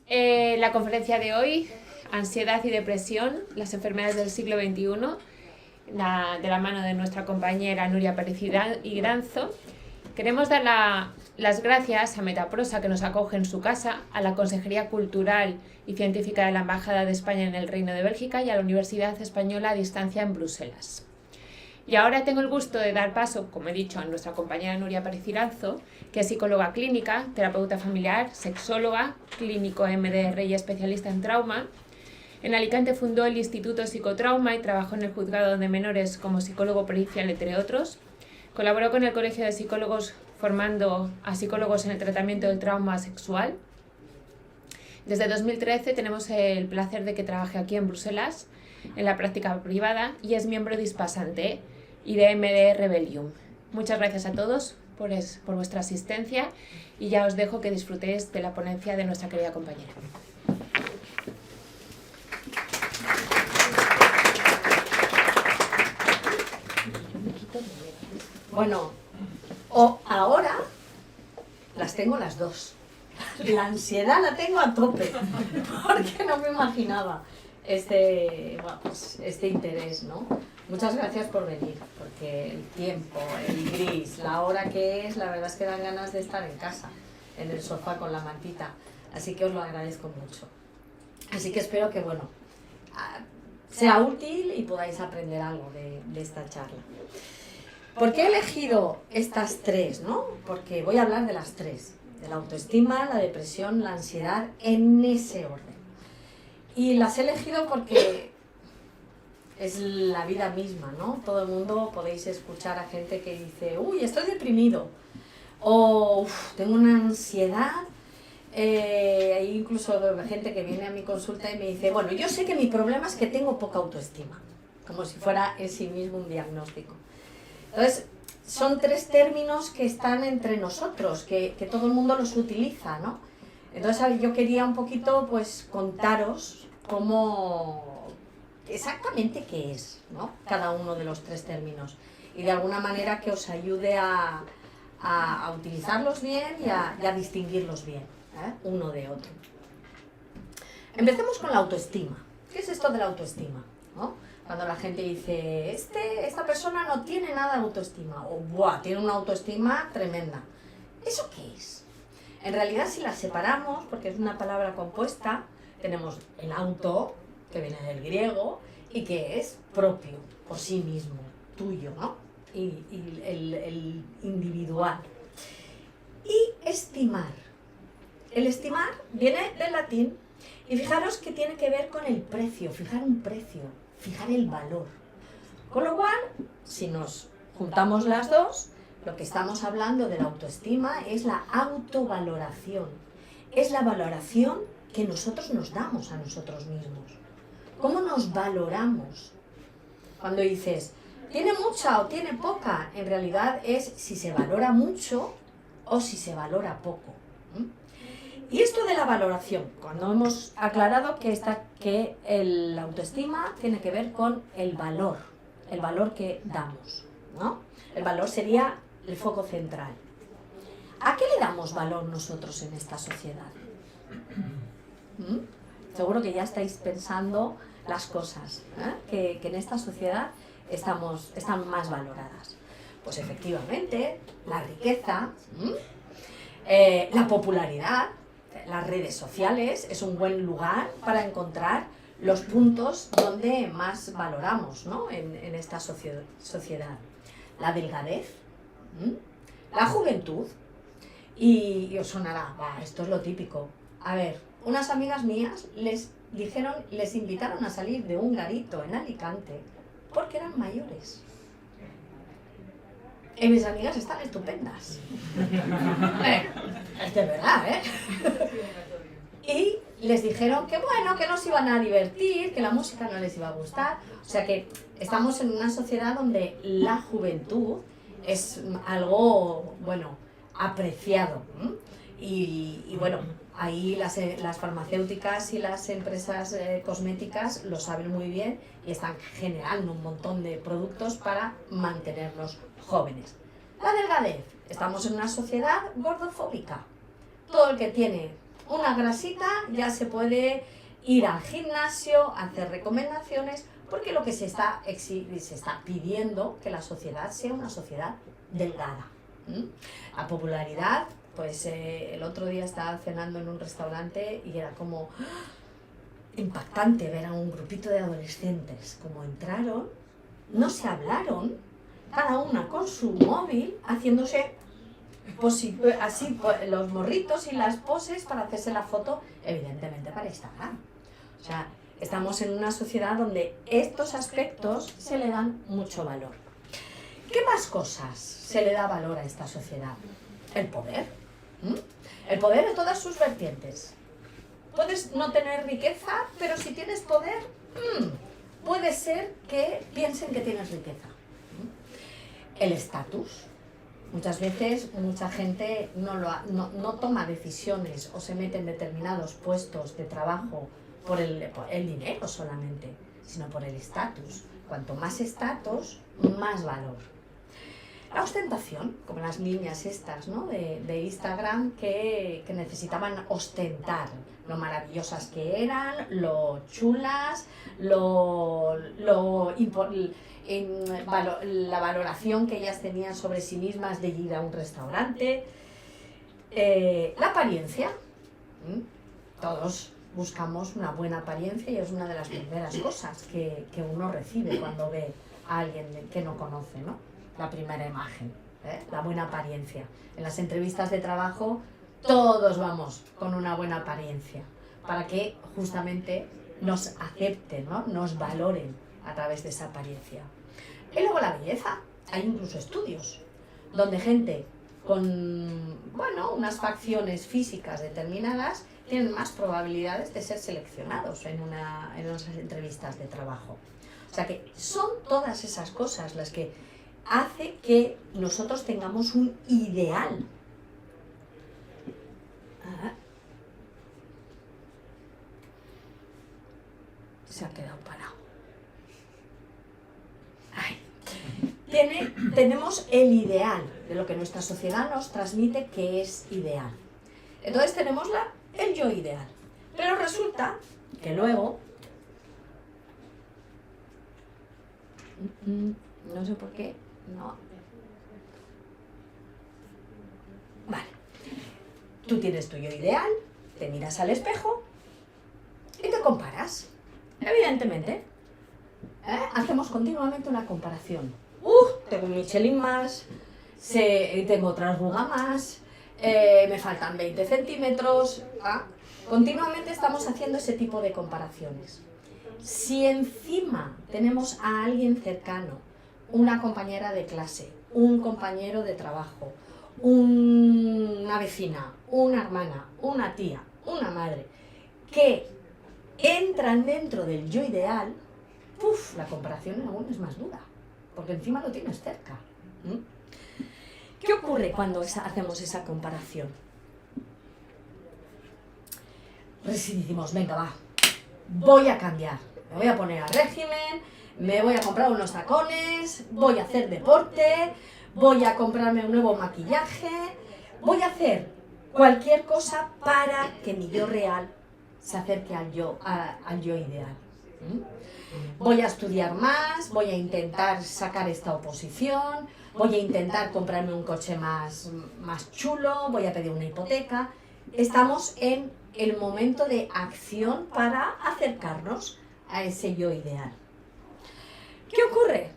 La conferencia de hoy, Ansiedad y Depresión, las enfermedades del siglo XXI, de la mano de nuestra compañera Nuria Pérez Iranzo. Queremos dar las gracias a Metaprosa, que nos acoge en su casa, a la Consejería Cultural y Científica de la Embajada de España en el Reino de Bélgica y a la Universidad Española a Distancia en Bruselas. Y ahora tengo el gusto de dar paso, como he dicho, a nuestra compañera Nuria Pérez Iranzo, que es psicóloga clínica, terapeuta familiar, sexóloga, clínico MDR y especialista en trauma. En Alicante fundó el Instituto Psicotrauma y trabajó en el Juzgado de Menores como psicólogo pericial, entre otros. Colaboró con el Colegio de Psicólogos formando a psicólogos en el tratamiento del trauma sexual. Desde 2013 tenemos el placer de que trabaje aquí en Bruselas, en la práctica privada, y es miembro de Ispasante y de MDR Rebellium. Muchas gracias a todos por vuestra asistencia y ya os dejo que disfrutéis de la ponencia de nuestra querida compañera. Bueno, ahora las tengo las dos. La ansiedad la tengo a tope, porque no me imaginaba este interés, ¿no? Muchas gracias por venir, porque el tiempo, el gris, la hora que es, la verdad es que dan ganas de estar en casa, en el sofá con la mantita, así que os lo agradezco mucho. Así que espero que, bueno, sea útil y podáis aprender algo de esta charla. ¿Por qué he elegido estas tres, no? Porque voy a hablar de las tres, de la autoestima, la depresión, la ansiedad, en ese orden. Y las he elegido porque es la vida misma, ¿no? Todo el mundo podéis escuchar a gente que dice, uy, estoy deprimido, o tengo una ansiedad. Hay incluso gente que viene a mi consulta y me dice, bueno, yo sé que mi problema es que tengo poca autoestima, como si fuera en sí mismo un diagnóstico. Entonces, son tres términos que están entre nosotros, que todo el mundo los utiliza, ¿no? Entonces, yo quería un poquito, pues, contaros exactamente qué es, ¿no? Cada uno de los tres términos. Y de alguna manera que os ayude a utilizarlos bien y a distinguirlos bien, uno de otro. Empecemos con la autoestima. ¿Qué es esto de la autoestima? ¿No? Cuando la gente dice, esta persona no tiene nada de autoestima, o ¡buah! Tiene una autoestima tremenda. ¿Eso qué es? En realidad, si la separamos, porque es una palabra compuesta, tenemos el auto, que viene del griego, y que es propio, por sí mismo, tuyo, ¿no? Y el individual. Y estimar. El estimar viene del latín, y fijaros que tiene que ver con el precio, fijar un precio, fijar el valor. Con lo cual, si nos juntamos las dos, lo que estamos hablando de la autoestima es la autovaloración. Es la valoración que nosotros nos damos a nosotros mismos. ¿Cómo nos valoramos? Cuando dices, ¿tiene mucha o tiene poca? En realidad es si se valora mucho o si se valora poco. Y esto de la valoración, cuando hemos aclarado que la autoestima tiene que ver con el valor que damos, ¿no? El valor sería el foco central. ¿A qué le damos valor nosotros en esta sociedad? Seguro que ya estáis pensando las cosas, que en esta sociedad están más valoradas. Pues efectivamente, la riqueza, la popularidad, las redes sociales es un buen lugar para encontrar los puntos donde más valoramos, ¿no? en esta sociedad. La delgadez, la juventud, y os sonará, esto es lo típico. A ver, unas amigas mías les invitaron a salir de un garito en Alicante porque eran mayores. Y mis amigas están estupendas. Es de verdad, ¿eh? Y les dijeron que bueno, que no se iban a divertir, que la música no les iba a gustar. O sea que estamos en una sociedad donde la juventud es algo, bueno, apreciado. Y bueno, ahí las farmacéuticas y las empresas cosméticas lo saben muy bien y están generando un montón de productos para mantenernos jóvenes. La delgadez. Estamos en una sociedad gordofóbica. Todo el que tiene una grasita, ya se puede ir al gimnasio, hacer recomendaciones, porque lo que se está pidiendo que la sociedad sea una sociedad delgada. La popularidad, pues el otro día estaba cenando en un restaurante y era como impactante ver a un grupito de adolescentes, como entraron, no se hablaron, cada una con su móvil, haciéndose así los morritos y las poses para hacerse la foto, evidentemente para Instagram. O sea, estamos en una sociedad donde estos aspectos se le dan mucho valor. ¿Qué más cosas se le da valor a esta sociedad? El poder. El poder en todas sus vertientes. Puedes no tener riqueza, pero si tienes poder, puede ser que piensen que tienes riqueza. El estatus. Muchas veces mucha gente no toma decisiones o se mete en determinados puestos de trabajo por el dinero solamente, sino por el estatus. Cuanto más estatus, más valor. La ostentación, como las niñas estas, ¿no? de Instagram que necesitaban ostentar lo maravillosas que eran, lo chulas, la valoración que ellas tenían sobre sí mismas de ir a un restaurante. La apariencia. Todos buscamos una buena apariencia y es una de las primeras cosas que uno recibe cuando ve a alguien que no conoce, ¿no? La primera imagen, la buena apariencia. En las entrevistas de trabajo todos vamos con una buena apariencia para que justamente nos acepten, ¿no? Nos valoren a través de esa apariencia. Y luego la belleza. Hay incluso estudios donde gente con, unas facciones físicas determinadas tienen más probabilidades de ser seleccionados en unas entrevistas de trabajo. O sea que son todas esas cosas las que hace que nosotros tengamos un ideal. Se ha quedado parado. Tenemos el ideal de lo que nuestra sociedad nos transmite que es ideal. Entonces tenemos el yo ideal. Pero resulta que luego, no sé por qué, no. Vale. Tú tienes tu yo ideal, te miras al espejo y te comparas. Evidentemente, hacemos continuamente una comparación. Tengo un Michelin más, tengo otra arruga más, me faltan 20 centímetros. Continuamente estamos haciendo ese tipo de comparaciones. Si encima tenemos a alguien cercano, una compañera de clase, un compañero de trabajo, una vecina, una hermana, una tía, una madre, que entran dentro del yo ideal, la comparación aún es más dura, porque encima lo tienes cerca. ¿Qué ocurre cuando hacemos esa comparación? Pues si decimos, venga, va, voy a cambiar, me voy a poner a régimen, me voy a comprar unos tacones, voy a hacer deporte, voy a comprarme un nuevo maquillaje, voy a hacer cualquier cosa para que mi yo real se acerque al yo ideal. Voy a estudiar más, voy a intentar sacar esta oposición, voy a intentar comprarme un coche más chulo, voy a pedir una hipoteca. Estamos en el momento de acción para acercarnos a ese yo ideal. ¿Qué ocurre?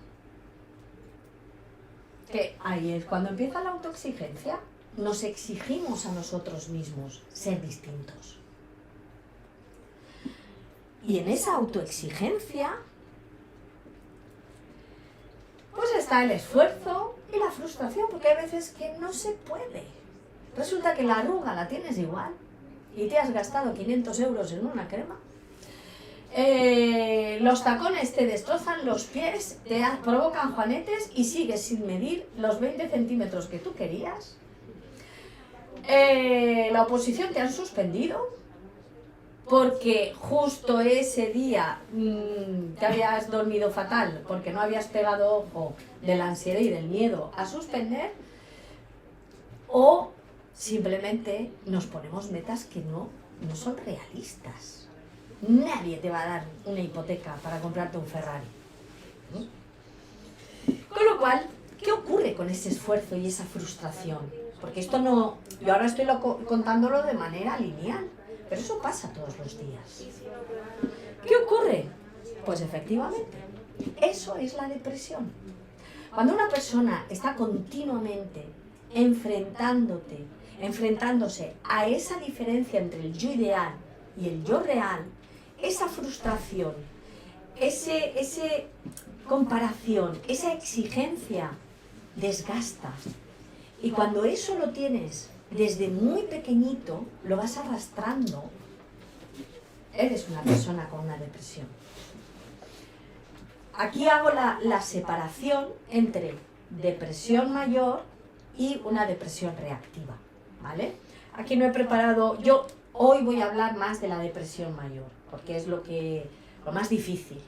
Que ahí es cuando empieza la autoexigencia. Nos exigimos a nosotros mismos ser distintos. Y en esa autoexigencia, pues está el esfuerzo y la frustración, porque hay veces que no se puede. Resulta que la arruga la tienes igual y te has gastado 500 euros en una crema. Los tacones te destrozan los pies, provocan juanetes y sigues sin medir los 20 centímetros que tú querías. La oposición te han suspendido porque justo ese día te habías dormido fatal porque no habías pegado ojo de la ansiedad y del miedo a suspender, o simplemente nos ponemos metas que no son realistas. Nadie te va a dar una hipoteca para comprarte un Ferrari. Con lo cual, ¿qué ocurre con ese esfuerzo y esa frustración? Porque esto no... Yo ahora estoy contándolo de manera lineal, pero eso pasa todos los días. ¿Qué ocurre? Pues efectivamente, eso es la depresión. Cuando una persona está continuamente enfrentándose a esa diferencia entre el yo ideal y el yo real, esa frustración, ese comparación, esa exigencia desgasta. Y cuando eso lo tienes desde muy pequeñito, lo vas arrastrando, eres una persona con una depresión. Aquí hago la separación entre depresión mayor y una depresión reactiva, ¿vale? Aquí no he preparado, yo hoy voy a hablar más de la depresión mayor, porque es lo más difícil.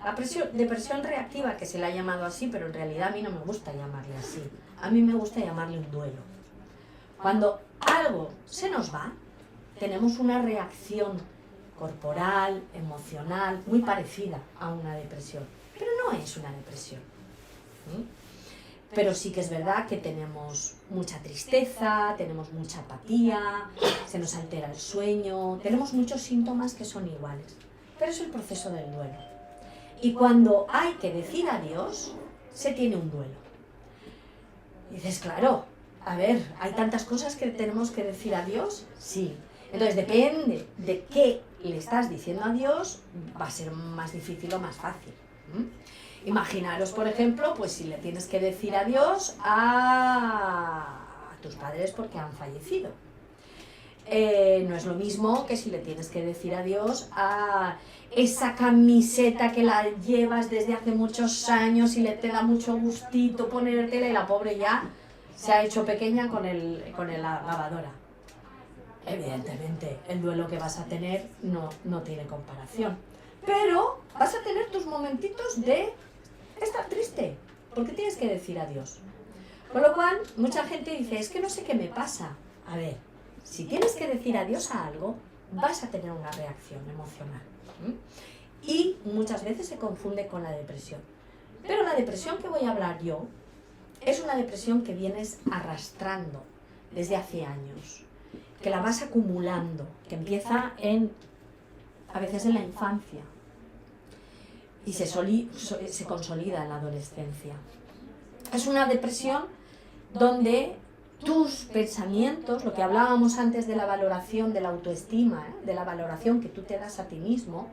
La depresión reactiva, que se le ha llamado así, pero en realidad a mí no me gusta llamarle así. A mí me gusta llamarle un duelo. Cuando algo se nos va, tenemos una reacción corporal, emocional, muy parecida a una depresión. Pero no es una depresión. Pero sí que es verdad que tenemos mucha tristeza, tenemos mucha apatía, se nos altera el sueño, tenemos muchos síntomas que son iguales. Pero es el proceso del duelo. Y cuando hay que decir adiós, se tiene un duelo. Y dices, claro, a ver, ¿hay tantas cosas que tenemos que decir adiós? Sí. Entonces, depende de qué le estás diciendo adiós, va a ser más difícil o más fácil. Imaginaros, por ejemplo, pues si le tienes que decir adiós a tus padres porque han fallecido. No es lo mismo que si le tienes que decir adiós a esa camiseta que la llevas desde hace muchos años y le te da mucho gustito ponértela y la pobre ya se ha hecho pequeña con la lavadora. Evidentemente, el duelo que vas a tener no tiene comparación. Pero vas a tener tus momentitos de estar triste, porque tienes que decir adiós. Con lo cual, mucha gente dice, es que no sé qué me pasa. A ver, si tienes que decir adiós a algo, vas a tener una reacción emocional. Y muchas veces se confunde con la depresión. Pero la depresión que voy a hablar yo es una depresión que vienes arrastrando desde hace años, que la vas acumulando, que empieza a veces en la infancia y se consolida en la adolescencia. Es una depresión donde tus pensamientos, lo que hablábamos antes de la valoración de la autoestima, de la valoración que tú te das a ti mismo,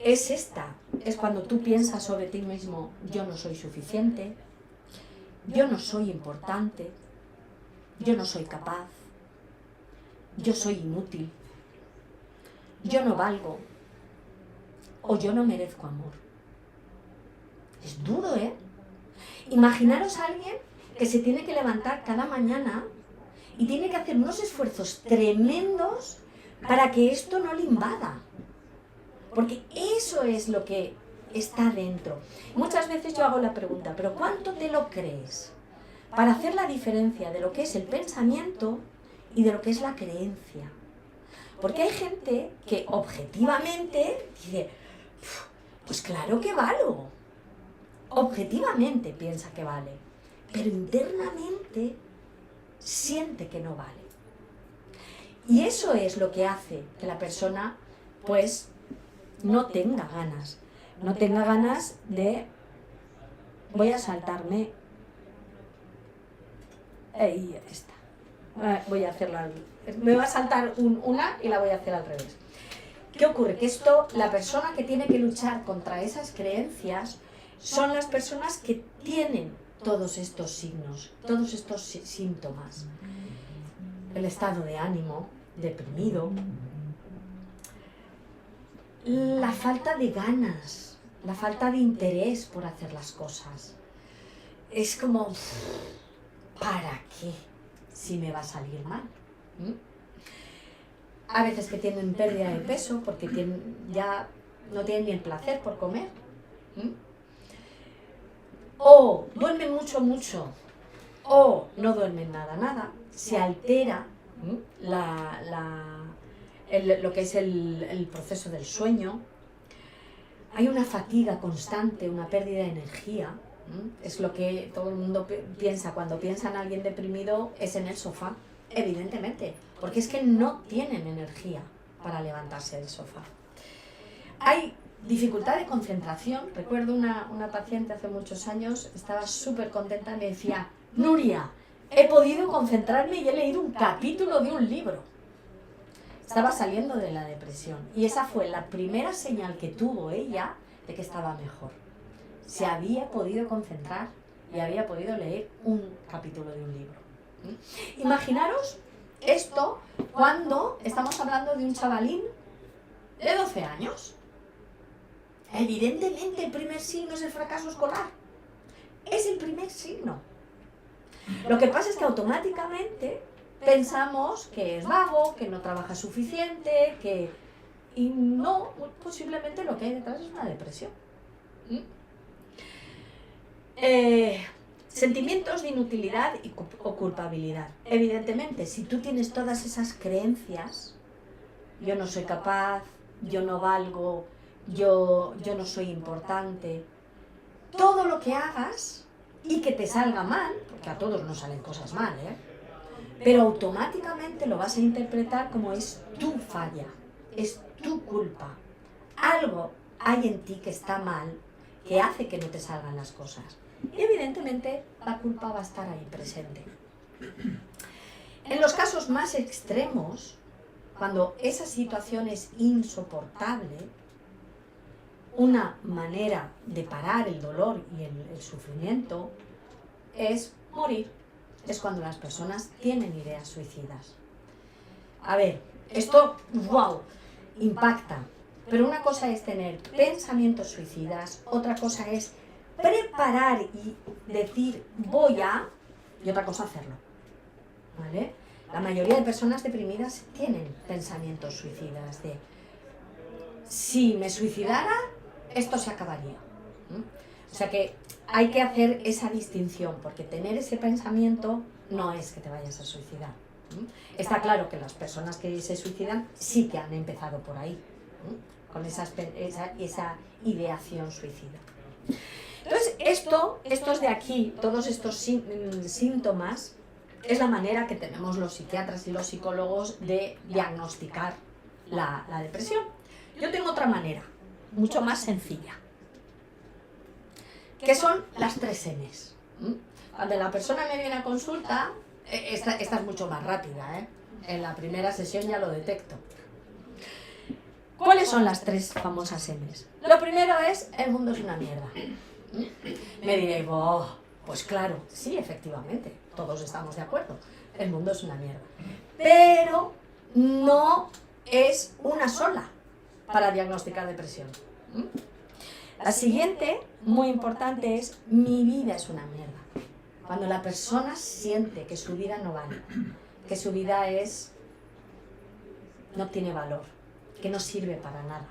es cuando tú piensas sobre ti mismo, yo no soy suficiente, yo no soy importante, yo no soy capaz, yo soy inútil, yo no valgo, o yo no merezco amor. Es duro, ¿eh? Imaginaros a alguien que se tiene que levantar cada mañana y tiene que hacer unos esfuerzos tremendos para que esto no le invada. Porque eso es lo que está dentro. Muchas veces yo hago la pregunta, ¿pero cuánto te lo crees? Para hacer la diferencia de lo que es el pensamiento y de lo que es la creencia. Porque hay gente que objetivamente dice, pues claro que valgo. Objetivamente piensa que vale, pero internamente siente que no vale. Y eso es lo que hace que la persona, pues, no tenga ganas de, voy a saltarme, ahí está, voy a hacerla, me va a saltar una y la voy a hacer al revés. ¿Qué ocurre? Que la persona que tiene que luchar contra esas creencias son las personas que tienen todos estos signos, todos estos síntomas. El estado de ánimo, deprimido, la falta de ganas, la falta de interés por hacer las cosas. Es como, ¿para qué? Si me va a salir mal. A veces que tienen pérdida de peso porque ya no tienen ni el placer por comer. O duermen mucho, o no duermen nada. se altera lo que es el proceso del sueño. Hay una fatiga constante, una pérdida de energía. Es lo que todo el mundo piensa. Cuando piensa en alguien deprimido es en el sofá, evidentemente, porque es que no tienen energía para levantarse del sofá. Hay dificultad de concentración. Recuerdo una paciente hace muchos años, estaba súper contenta y me decía: Nuria, he podido concentrarme y he leído un capítulo de un libro. Estaba saliendo de la depresión y esa fue la primera señal que tuvo ella de que estaba mejor. Se había podido concentrar y había podido leer un capítulo de un libro. Imaginaros esto cuando estamos hablando de un chavalín de 12 años. Evidentemente el primer signo es el fracaso escolar. Es el primer signo. Lo que pasa es que automáticamente pensamos que es vago, que no trabaja suficiente, y no, posiblemente lo que hay detrás es una depresión. Sentimientos de inutilidad o culpabilidad. Evidentemente, si tú tienes todas esas creencias, yo no soy capaz, yo no valgo, yo no soy importante, todo lo que hagas y que te salga mal, porque a todos nos salen cosas mal, pero automáticamente lo vas a interpretar como es tu falla, es tu culpa. Algo hay en ti que está mal, que hace que no te salgan las cosas. Y evidentemente la culpa va a estar ahí presente. En los casos más extremos, cuando esa situación es insoportable, una manera de parar el dolor y el sufrimiento es morir. Es cuando las personas tienen ideas suicidas. A ver, esto, wow, impacta. Pero una cosa es tener pensamientos suicidas, otra cosa es preparar y decir voy a, y otra cosa hacerlo. ¿Vale? La mayoría de personas deprimidas tienen pensamientos suicidas de si me suicidara, esto se acabaría. O sea que hay que hacer esa distinción, porque tener ese pensamiento no es que te vayas a suicidar. Está claro que las personas que se suicidan sí que han empezado por ahí, con esa ideación suicida. Entonces, estos de aquí, todos estos síntomas, es la manera que tenemos los psiquiatras y los psicólogos de diagnosticar la depresión. Yo tengo otra manera, mucho más sencilla, que son las 3 Ns. Cuando la persona me viene a consulta, esta es mucho más rápida, En la primera sesión ya lo detecto. ¿Cuáles son las 3 famosas Ns? Lo primero es, el mundo es una mierda. Me diréis, pues claro, sí, efectivamente, todos estamos de acuerdo, el mundo es una mierda. Pero no es una sola para diagnosticar depresión. La siguiente, muy importante, es mi vida es una mierda. Cuando la persona siente que su vida no vale, que su vida no tiene valor, que no sirve para nada.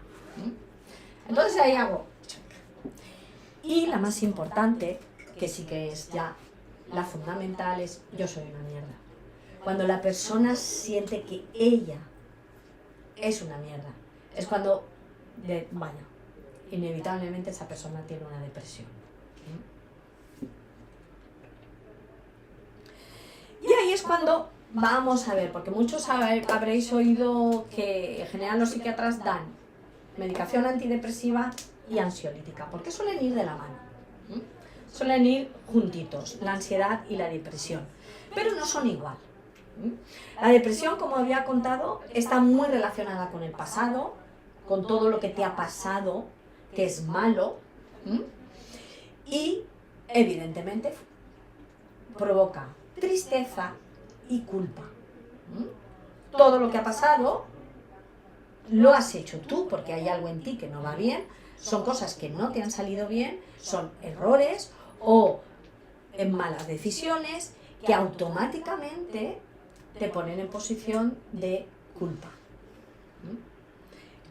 Entonces ahí hago. Y la más importante, que sí que es ya la fundamental, es yo soy una mierda. Cuando la persona siente que ella es una mierda, es cuando, inevitablemente esa persona tiene una depresión. Y ahí es cuando vamos a ver, porque muchos habréis oído que en general los psiquiatras dan medicación antidepresiva y ansiolítica, porque suelen ir de la mano. Suelen ir juntitos, la ansiedad y la depresión, pero no son igual. La depresión, como había contado, está muy relacionada con el pasado, con todo lo que te ha pasado, que es malo, y evidentemente provoca tristeza y culpa. Todo lo que ha pasado lo has hecho tú porque hay algo en ti que no va bien, son cosas que no te han salido bien, son errores o malas decisiones que automáticamente te ponen en posición de culpa.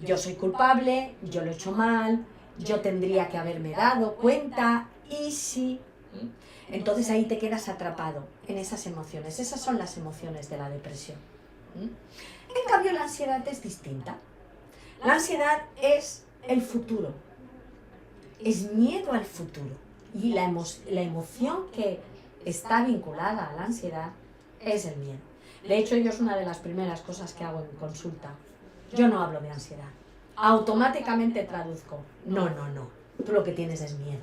Yo soy culpable, yo lo he hecho mal, yo tendría que haberme dado cuenta, y si Entonces ahí te quedas atrapado en esas emociones. Esas son las emociones de la depresión. En cambio, la ansiedad es distinta. La ansiedad es el futuro. Es miedo al futuro. Y la emoción que está vinculada a la ansiedad es el miedo. De hecho, yo es una de las primeras cosas que hago en consulta. Yo no hablo de ansiedad. Automáticamente traduzco. No. Tú lo que tienes es miedo.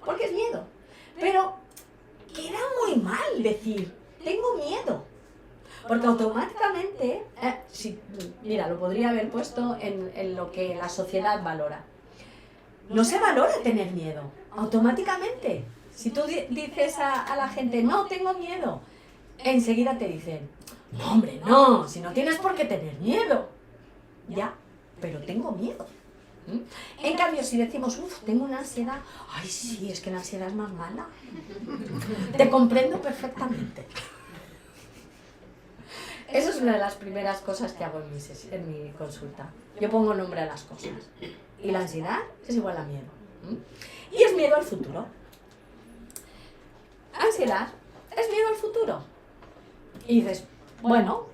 Porque es miedo. Pero queda muy mal decir, tengo miedo. Porque automáticamente, mira, lo podría haber puesto en lo que la sociedad valora. No se valora tener miedo. Automáticamente. Si tú dices a la gente, no, tengo miedo, enseguida te dicen, no, hombre, no, si no tienes por qué tener miedo. Ya, pero tengo miedo. En cambio, si decimos, tengo una ansiedad, ay, sí, es que la ansiedad es más mala. Te comprendo perfectamente. Eso es una de las primeras cosas que hago en mi consulta. Yo pongo nombre a las cosas. Y la ansiedad es igual a miedo. Y es miedo al futuro. Ansiedad es miedo al futuro. Y dices, bueno,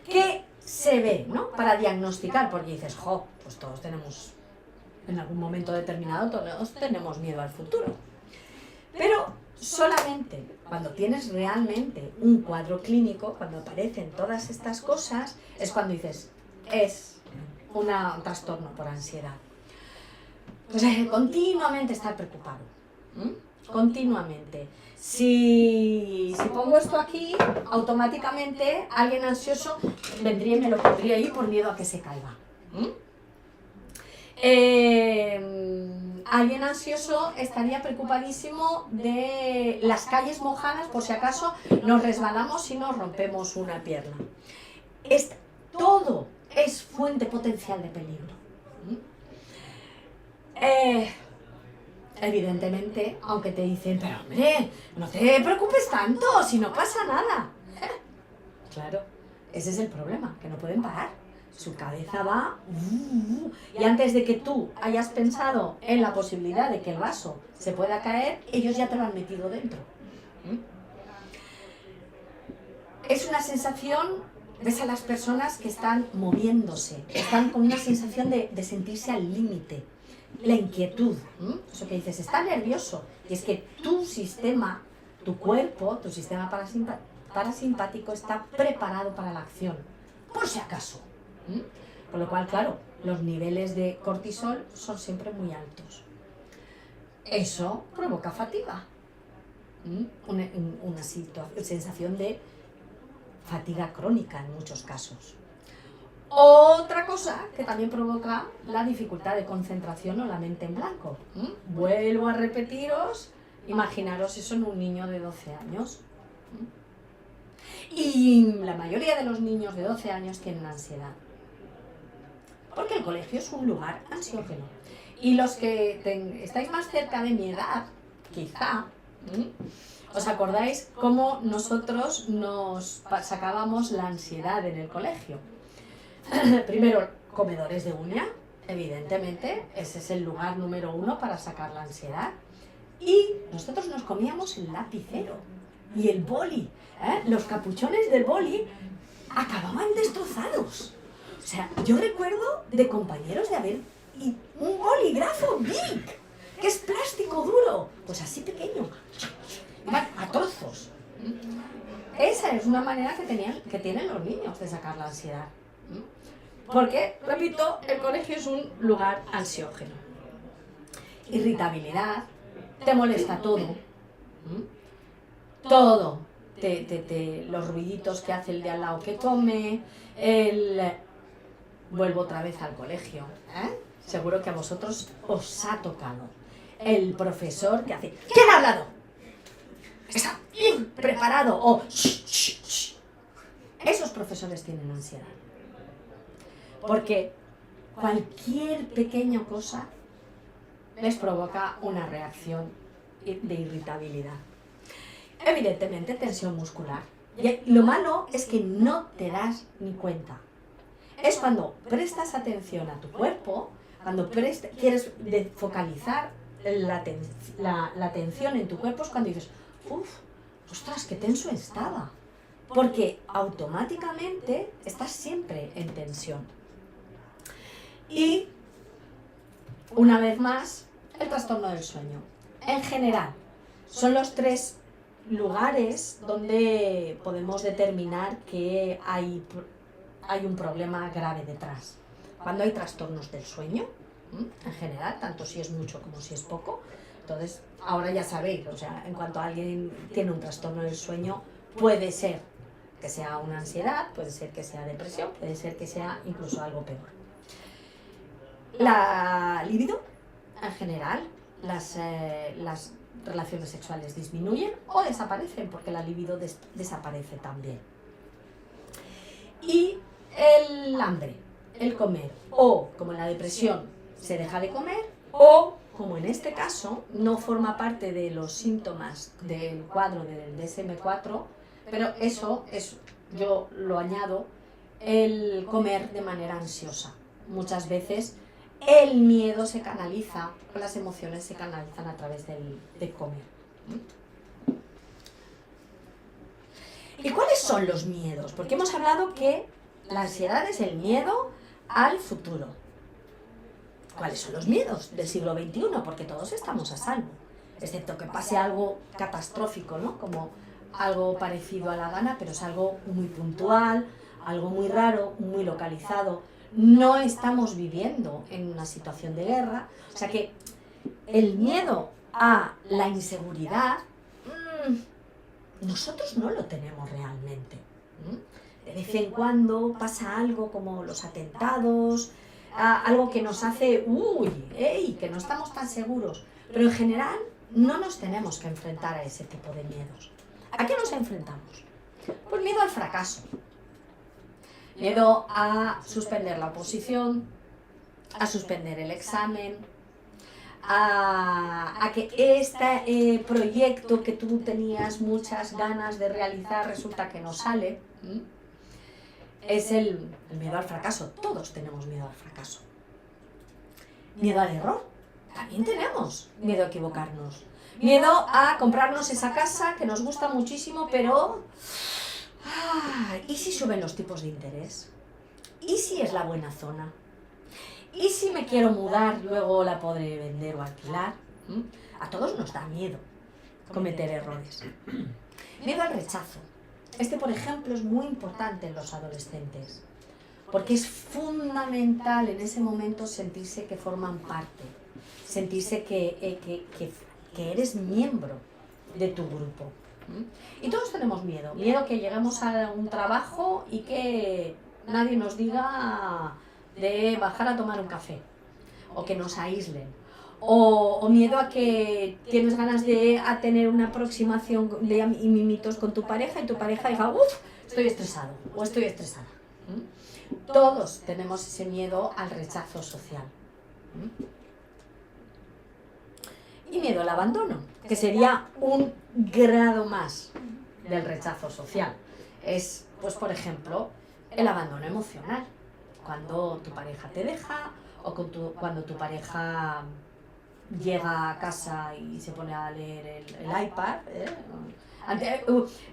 ¿qué se ve, ¿no? Para diagnosticar, porque dices, pues todos tenemos, en algún momento determinado, todos tenemos miedo al futuro. Pero solamente cuando tienes realmente un cuadro clínico, cuando aparecen todas estas cosas, es cuando dices, es un trastorno por ansiedad. Pues continuamente estar preocupado. Continuamente. Si pongo esto aquí, automáticamente alguien ansioso vendría y me lo pondría ahí por miedo a que se caiga. Alguien ansioso estaría preocupadísimo de las calles mojadas por si acaso nos resbalamos y nos rompemos una pierna. Todo es fuente potencial de peligro. Evidentemente, aunque te dicen, pero hombre, no te preocupes tanto, si no pasa nada. Claro, ese es el problema, que no pueden parar. Su cabeza va... y antes de que tú hayas pensado en la posibilidad de que el vaso se pueda caer, ellos ya te lo han metido dentro. Es una sensación, ves a las personas que están moviéndose, están con una sensación de sentirse al límite. La inquietud, eso que dices, está nervioso, y es que tu sistema, tu cuerpo, tu sistema parasimpático está preparado para la acción, por si acaso. Con lo cual, claro, los niveles de cortisol son siempre muy altos. Eso provoca fatiga, una sensación de fatiga crónica en muchos casos. Otra cosa que también provoca la dificultad de concentración o la mente en blanco. Vuelvo a repetiros, imaginaros eso en un niño de 12 años. Y la mayoría de los niños de 12 años tienen ansiedad. Porque el colegio es un lugar ansiógeno. Y los que estáis más cerca de mi edad, quizá, ¿os acordáis cómo nosotros nos sacábamos la ansiedad en el colegio? Primero, comedores de uña, evidentemente, ese es el lugar número 1 para sacar la ansiedad. Y nosotros nos comíamos el lapicero y el boli, los capuchones del boli acababan destrozados. O sea, yo recuerdo de compañeros de haber un bolígrafo Bic, que es plástico duro, pues así pequeño, a trozos. Esa es una manera que tienen los niños de sacar la ansiedad. Porque, repito, el colegio es un lugar ansiógeno. Irritabilidad, te molesta todo. Todo. Los ruiditos que hace el de al lado que come, vuelvo otra vez al colegio. Seguro que a vosotros os ha tocado. El profesor que hace, ¿quién ha hablado? Está bien preparado. O, shh. Esos profesores tienen ansiedad. Porque cualquier pequeña cosa les provoca una reacción de irritabilidad. Evidentemente, tensión muscular. Y lo malo es que no te das ni cuenta. Es cuando prestas atención a tu cuerpo, Cuando quieres focalizar la atención en tu cuerpo es cuando dices, uff, ostras, qué tenso estaba. Porque automáticamente estás siempre en tensión. Y, una vez más, el trastorno del sueño. En general, son los 3 lugares donde podemos determinar que hay un problema grave detrás. Cuando hay trastornos del sueño, en general, tanto si es mucho como si es poco. Entonces, ahora ya sabéis, o sea, en cuanto alguien tiene un trastorno del sueño, puede ser que sea una ansiedad, puede ser que sea depresión, puede ser que sea incluso algo peor. La libido, en general, las relaciones sexuales disminuyen o desaparecen, porque la libido desaparece también. Y el hambre, el comer, o como en la depresión se deja de comer, o como en este caso no forma parte de los síntomas del cuadro del DSM-4, pero eso es, yo lo añado, el comer de manera ansiosa. Muchas veces el miedo se canaliza, o las emociones se canalizan a través de comer. ¿Y cuáles son los miedos? Porque hemos hablado que la ansiedad es el miedo al futuro. ¿Cuáles son los miedos del siglo XXI? Porque todos estamos a salvo, excepto que pase algo catastrófico, ¿no? Como algo parecido a La Habana, pero es algo muy puntual, algo muy raro, muy localizado. No estamos viviendo en una situación de guerra, o sea que el miedo a la inseguridad, nosotros no lo tenemos realmente. De vez en cuando pasa algo como los atentados, algo que nos hace, que no estamos tan seguros, pero en general no nos tenemos que enfrentar a ese tipo de miedos. ¿A qué nos enfrentamos? Pues miedo al fracaso. Miedo a suspender la oposición, a suspender el examen, a que este proyecto que tú tenías muchas ganas de realizar resulta que no sale. Es el miedo al fracaso. Todos tenemos miedo al fracaso. Miedo al error. También tenemos miedo a equivocarnos. Miedo a comprarnos esa casa que nos gusta muchísimo, pero ¿y si suben los tipos de interés? ¿Y si es la buena zona? ¿Y si me quiero mudar, luego la podré vender o alquilar? A todos nos da miedo cometer errores. Miedo al rechazo. Este, por ejemplo, es muy importante en los adolescentes, porque es fundamental en ese momento sentirse que forman parte, sentirse que eres miembro de tu grupo. Y todos tenemos miedo. Miedo que lleguemos a un trabajo y que nadie nos diga de bajar a tomar un café, o que nos aíslen, o miedo a que tienes ganas de tener una aproximación de mimitos con tu pareja y tu pareja diga, estoy estresado o estoy estresada. Todos tenemos ese miedo al rechazo social. Y miedo al abandono, que sería un grado más del rechazo social. Es, pues por ejemplo, el abandono emocional. Cuando tu pareja te deja, o cuando tu pareja llega a casa y se pone a leer el iPad.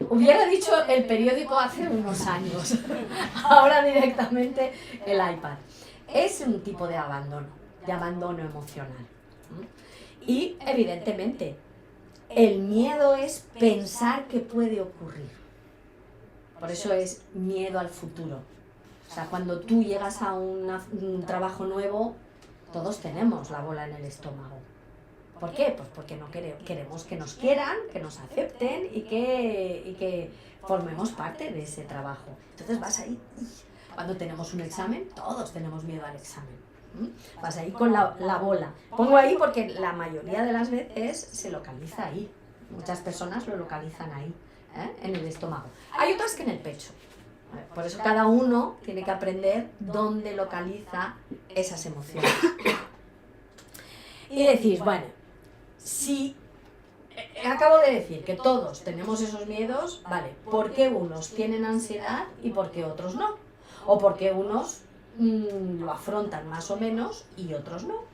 Hubiera dicho el periódico hace unos años, ahora directamente el iPad. Es un tipo de abandono emocional. Y evidentemente, el miedo es pensar que puede ocurrir. Por eso es miedo al futuro. O sea, cuando tú llegas a un trabajo nuevo, todos tenemos la bola en el estómago. ¿Por qué? Pues porque no queremos que nos quieran, que nos acepten y que formemos parte de ese trabajo. Entonces vas ahí. Cuando tenemos un examen, todos tenemos miedo al examen. Vas ahí con la bola. Pongo ahí porque la mayoría de las veces se localiza ahí. Muchas personas lo localizan ahí, en el estómago. Hay otras que en el pecho. Por eso cada uno tiene que aprender dónde localiza esas emociones. Y decís, bueno, si acabo de decir que todos tenemos esos miedos, vale, ¿por qué unos tienen ansiedad y por qué otros no? O por qué unos lo afrontan más o menos y otros no.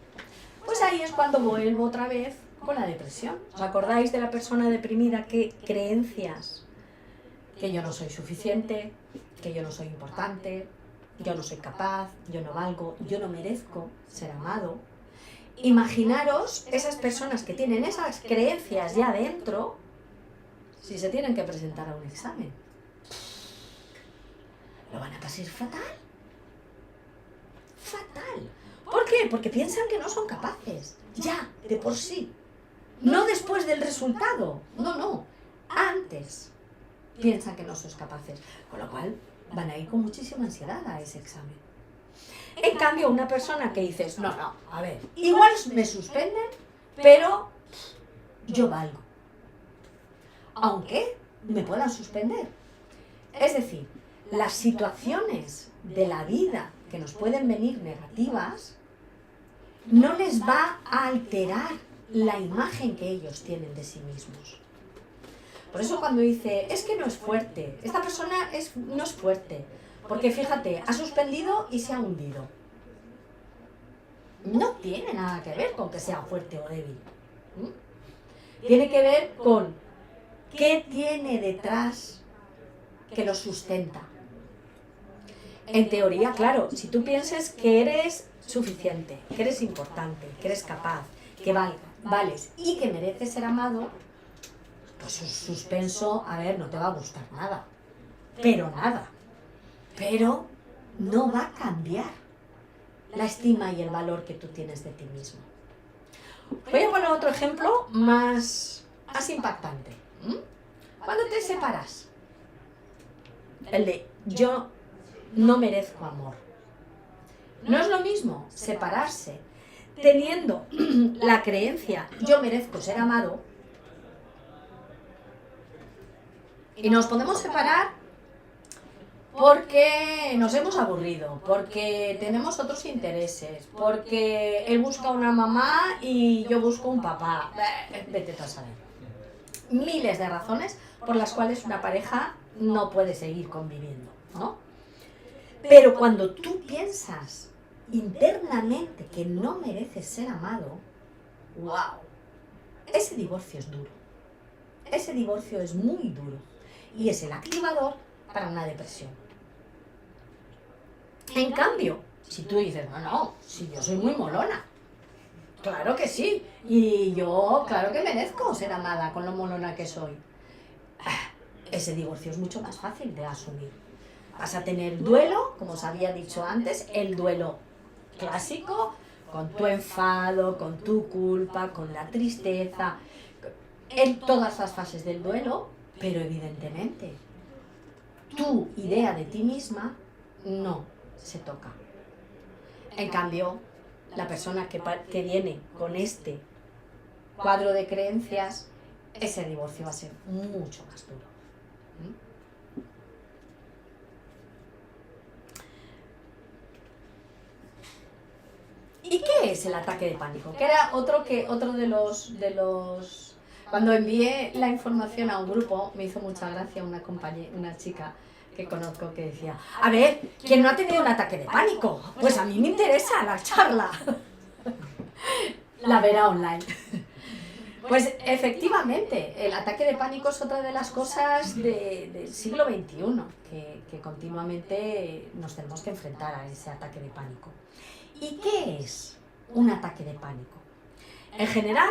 Pues ahí es cuando vuelvo otra vez con la depresión. ¿Os acordáis de la persona deprimida? ¿Qué creencias? Que yo no soy suficiente, que yo no soy importante, yo no soy capaz, yo no valgo, yo no merezco ser amado. Imaginaros esas personas que tienen esas creencias ya dentro, si se tienen que presentar a un examen. Lo van a pasar fatal. Fatal. ¿Por qué? Porque piensan que no son capaces. Ya, de por sí. No después del resultado. No. Antes piensan que no sois capaces. Con lo cual van a ir con muchísima ansiedad a ese examen. En cambio, una persona que dices, no, a ver, igual me suspenden, pero yo valgo. Aunque me puedan suspender. Es decir, las situaciones de la vida que nos pueden venir negativas no les va a alterar la imagen que ellos tienen de sí mismos. Por eso cuando dice, es que no es fuerte, esta persona no es fuerte, porque fíjate, ha suspendido y se ha hundido. No tiene nada que ver con que sea fuerte o débil. Tiene que ver con qué tiene detrás que lo sustenta. En teoría, claro, si tú piensas que eres suficiente, que eres importante, que eres capaz, que vales y que mereces ser amado, pues un suspenso, a ver, no te va a gustar nada. Pero nada. Pero no va a cambiar la estima y el valor que tú tienes de ti mismo. Voy a poner otro ejemplo más impactante. Cuando te separas, el de yo no merezco amor. No es lo mismo separarse teniendo la creencia yo merezco ser amado, y nos podemos separar porque nos hemos aburrido, porque tenemos otros intereses, porque él busca una mamá y yo busco un papá. Vete tú a saber. Miles de razones por las cuales una pareja no puede seguir conviviendo, ¿no? Pero cuando tú piensas internamente que no mereces ser amado, ¡wow! Ese divorcio es duro. Ese divorcio es muy duro. Y es el activador para una depresión. En cambio, si tú dices, no, si yo soy muy molona, claro que sí, y yo claro que merezco ser amada con lo molona que soy, ese divorcio es mucho más fácil de asumir. Vas a tener duelo, como os había dicho antes, el duelo clásico, con tu enfado, con tu culpa, con la tristeza, en todas las fases del duelo, pero evidentemente tu idea de ti misma no se toca. En cambio, la persona que viene con este cuadro de creencias, ese divorcio va a ser mucho más duro. ¿Y qué es el ataque de pánico? Que era otro de los... Cuando envié la información a un grupo, me hizo mucha gracia una chica que conozco que decía, a ver, ¿quién no ha tenido un ataque de pánico? Pues a mí me interesa la charla. La verá online. Pues efectivamente, el ataque de pánico es otra de las cosas del siglo XXI, que continuamente nos tenemos que enfrentar a ese ataque de pánico. ¿Y qué es un ataque de pánico? En general,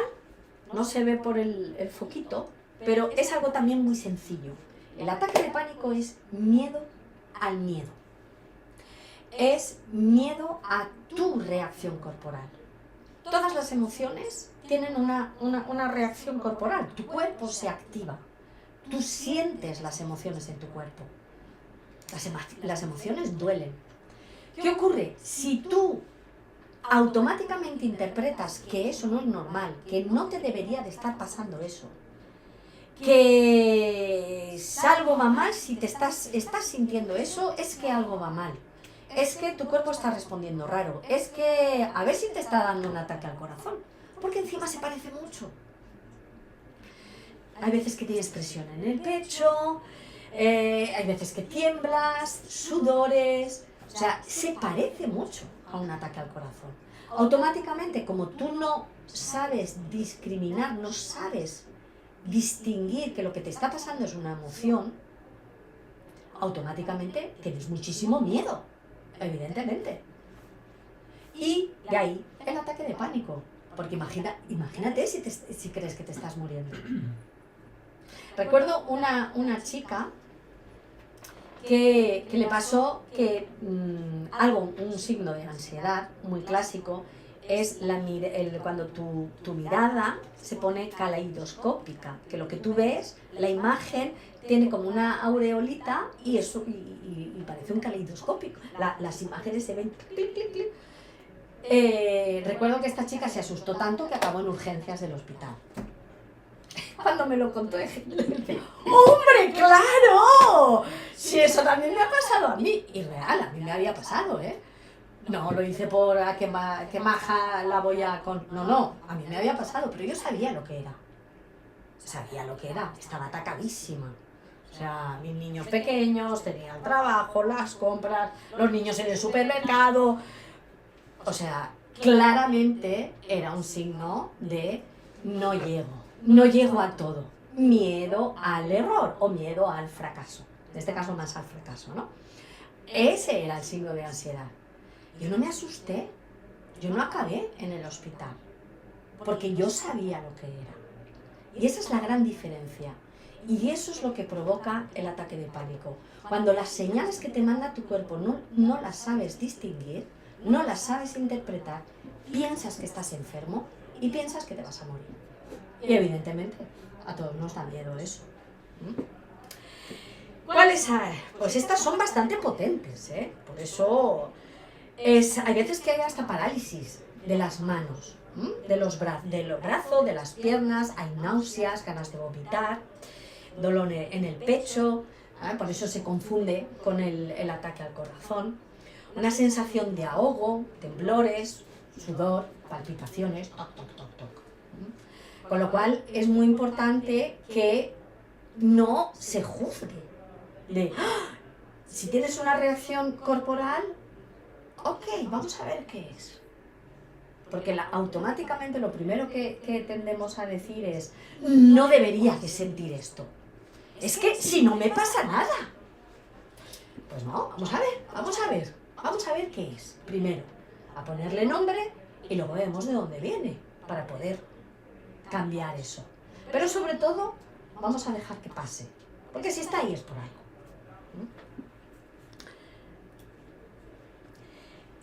no se ve por el foquito, pero es algo también muy sencillo. El ataque de pánico es miedo al miedo. Es miedo a tu reacción corporal. Todas las emociones tienen una reacción corporal. Tu cuerpo se activa. Tú sientes las emociones en tu cuerpo. Las emociones duelen. ¿Qué ocurre? Si tú automáticamente interpretas que eso no es normal, que no te debería de estar pasando eso, que algo va mal, si te estás sintiendo eso, es que algo va mal, es que tu cuerpo está respondiendo raro, es que a ver si te está dando un ataque al corazón, porque encima se parece mucho. Hay veces que tienes presión en el pecho, hay veces que tiemblas, sudores, O sea, se parece mucho a un ataque al corazón. Automáticamente, como tú no sabes discriminar, no sabes distinguir que lo que te está pasando es una emoción, automáticamente tienes muchísimo miedo, evidentemente. Y de ahí el ataque de pánico, porque imagínate si crees que te estás muriendo. Recuerdo una chica que le pasó que un signo de ansiedad muy clásico es cuando tu mirada se pone caleidoscópica, que lo que tú ves, la imagen tiene como una aureolita y parece un caleidoscópico. Las imágenes se ven clic, clic, clic. Recuerdo que esta chica se asustó tanto que acabó en urgencias del hospital. Cuando me lo contó, dije, ¡hombre, claro! Si eso también me ha pasado a mí. Y real, a mí me había pasado, ¿eh? No, lo hice por qué maja la voy a... No, a mí me había pasado, pero yo sabía lo que era. Estaba atacadísima. O sea, mis niños pequeños, tenía el trabajo, las compras, los niños en el supermercado. O sea, claramente era un signo de no llego a todo. Miedo al error o miedo al fracaso. En este caso más al fracaso, ¿no? Ese era el signo de ansiedad. Yo no me asusté, yo no acabé en el hospital, porque yo sabía lo que era. Y esa es la gran diferencia. Y eso es lo que provoca el ataque de pánico. Cuando las señales que te manda tu cuerpo no las sabes distinguir, no las sabes interpretar, piensas que estás enfermo y piensas que te vas a morir. Y evidentemente, a todos nos da miedo eso. ¿Cuáles hay? Pues estas son bastante potentes, ¿eh? Por eso hay veces que hay hasta parálisis de las manos, de los brazos, de las piernas, hay náuseas, ganas de vomitar, dolor en el pecho, por eso se confunde con el ataque al corazón, una sensación de ahogo, temblores, sudor, palpitaciones, toc, toc, toc, toc. Con lo cual es muy importante que no se juzgue. Si tienes una reacción corporal, ok, vamos a ver qué es. Porque automáticamente lo primero que tendemos a decir es, no debería de sentir esto. Es que si no me pasa nada. Pues no, vamos a ver qué es. Primero, a ponerle nombre y luego vemos de dónde viene para poder cambiar eso. Pero sobre todo, vamos a dejar que pase. Porque si está ahí es por algo.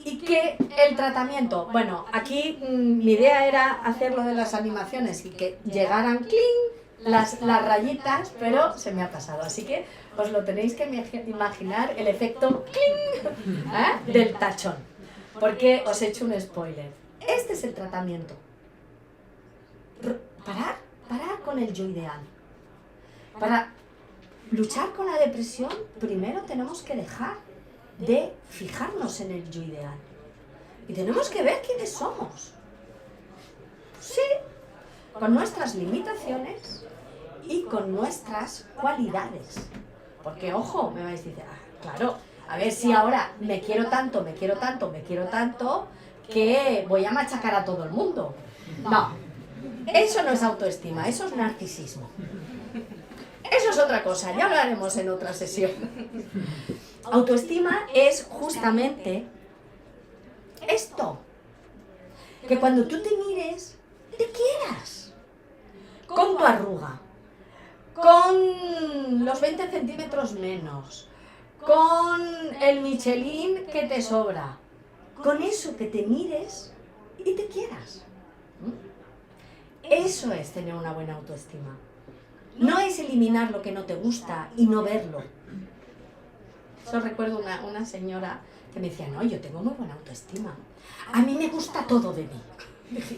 ¿Y qué el tratamiento? Bueno, aquí mi idea era hacer lo de las animaciones y que llegaran ¡cling! Las rayitas, pero se me ha pasado. Así que os lo tenéis que imaginar, el efecto ¡cling! Del tachón. Porque os he hecho un spoiler. Este es el tratamiento. Parar con el yo ideal. Para luchar con la depresión, primero tenemos que dejar de fijarnos en el yo ideal. Y tenemos que ver quiénes somos. Sí, con nuestras limitaciones y con nuestras cualidades. Porque, ojo, me vais a decir, claro, a ver si ahora me quiero tanto, que voy a machacar a todo el mundo. No, eso no es autoestima, eso es narcisismo. Eso es otra cosa, ya hablaremos en otra sesión. Autoestima es justamente esto, que cuando tú te mires, te quieras, con tu arruga, con los 20 centímetros menos, con el Michelin que te sobra, con eso que te mires y te quieras. Eso es tener una buena autoestima. No es eliminar lo que no te gusta y no verlo. Yo recuerdo una señora que me decía, no, yo tengo muy buena autoestima. A mí me gusta todo de mí. Madre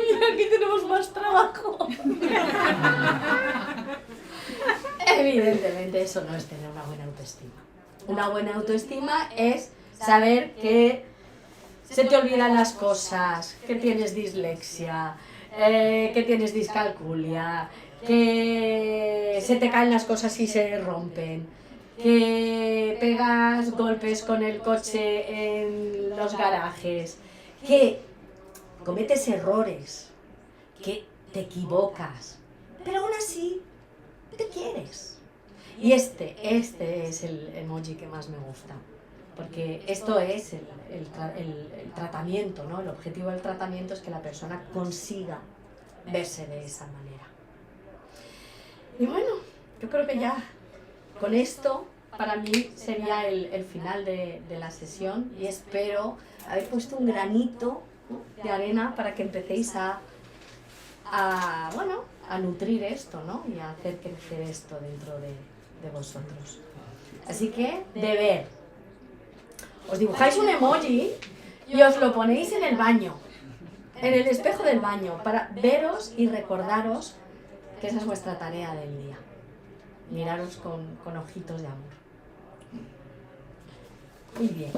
mía, aquí tenemos más trabajo. Evidentemente eso no es tener una buena autoestima. Una buena autoestima es saber que se te olvidan las cosas, que tienes dislexia, que tienes discalculia, que se te caen las cosas y se rompen, que pegas golpes con el coche en los garajes, que cometes errores, que te equivocas, pero aún así te quieres. Y este es el emoji que más me gusta, porque esto es el tratamiento, ¿no? El objetivo del tratamiento es que la persona consiga verse de esa manera. Y bueno, yo creo que ya con esto para mí sería el final de la sesión, y espero haber puesto un granito, ¿no?, de arena para que empecéis a nutrir esto, ¿no?, y a hacer crecer esto dentro de vosotros. Así que, de ver, os dibujáis un emoji y os lo ponéis en el baño, en el espejo del baño, para veros y recordaros que esa es vuestra tarea del día. Miraros con ojitos de amor. Muy bien.